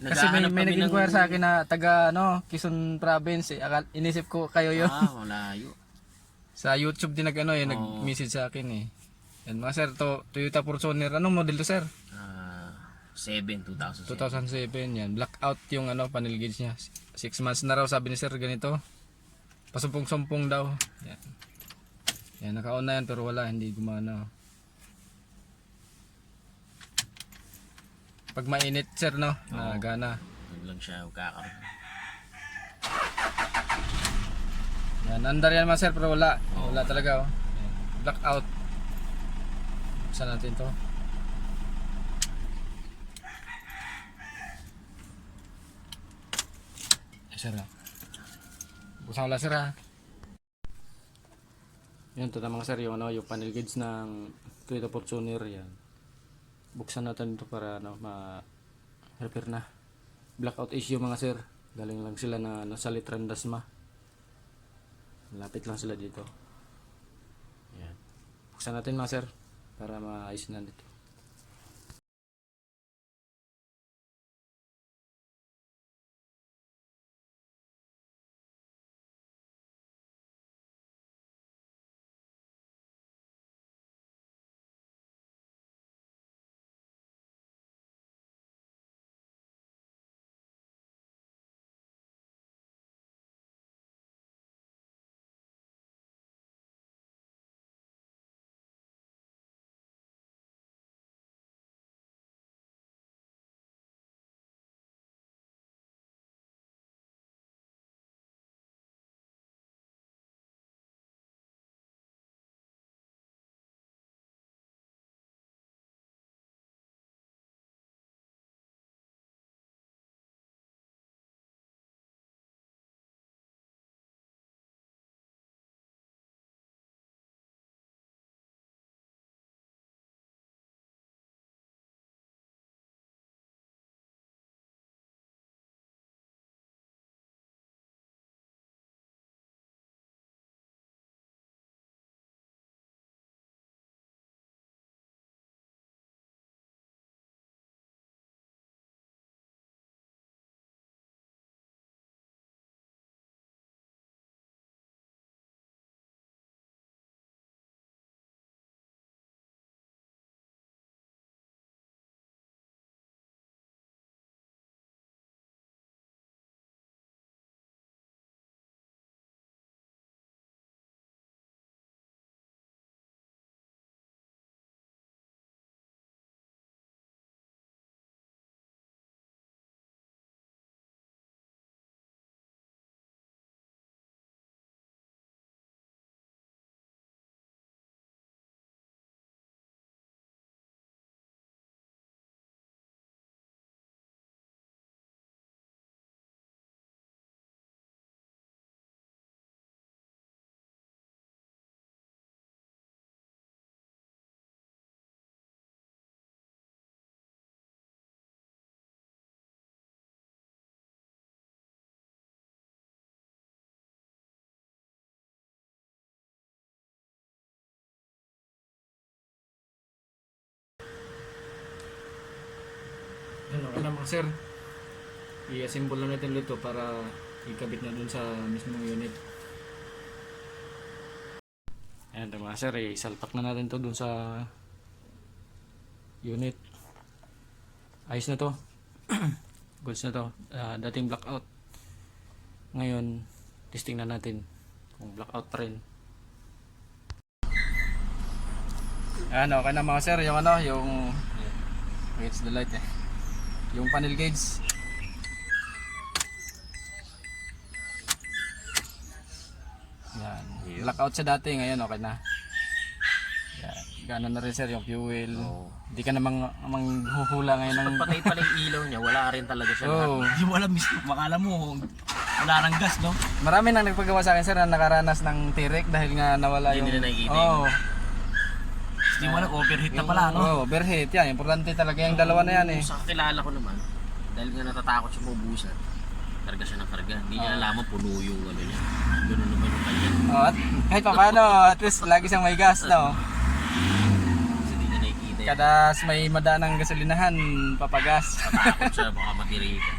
Kasi may nag-inquire sa akin na taga Quezon Province. Inisip ko kayo yun. Malayo. Sa YouTube din nag-message sa akin eh. Yan mga sir, Toyota Fortuner. Anong model to sir? 2007. 2007 yan. Blackout yung panel gauge niya. 6 months na raw sabi ni sir ganito. Pasumpong-sumpong daw. Yan. Yan, naka-on na yan pero wala, hindi gumana. Pag mainit sir gana. Huwag lang siya kakaroon. Yan, andar yan mga sir pero wala. Wala talaga Yan. Blackout. Buksan natin to. Sir buksan ko lang sir Yan, ito na mga sir yung panel gauge ng Toyota Fortuner yan. Buksan natin ito para ma-repair na. Blackout issue mga sir. Galing lang sila na sa Litran Dasma. Lapit lang sila dito. Yan. Buksan natin mga sir para maayos na dito. Yan, okay na mga sir. I-assemble lang natin ulit ito para ikabit na dun sa mismong unit. Ayan ito mga sir, isalpak na natin to dun sa unit. Ayos na to. Goods na to. Dating blackout. Ngayon, testing na natin kung blackout pa rin. Ayan, okay na mga sir. Yung it's the light yung panel gauge. Yan. Blackout siya dati, ngayon okay na. Yan. Gano'n na rin sir yung fuel. Hindi ka namang huhula ngayon ng... Patay pala yung ilaw niya, wala rin talaga siya. Hindi mo alam mismo, makala mo wala nang gas, no? Marami nang nagpagawa sa akin sir na nakaranas ng tirek dahil nga nawala Hindi yung... nila nakikita yung... Hindi mo alam, overheat na pala, no? Overheat yan. Importante talaga yung dalawa na yan Sa kakilala ko naman, dahil nga natatakot siya mabusan, karga siya ng karga. Hindi niya nalaman puno yung niya. Gano'n naman yung kanya. At kahit pa paano, at least lagi siyang may gas, no? Kasi hindi niya nakikita Kadas may madaan ng gasolinahan, papagas. Takot siya, baka matiri ka.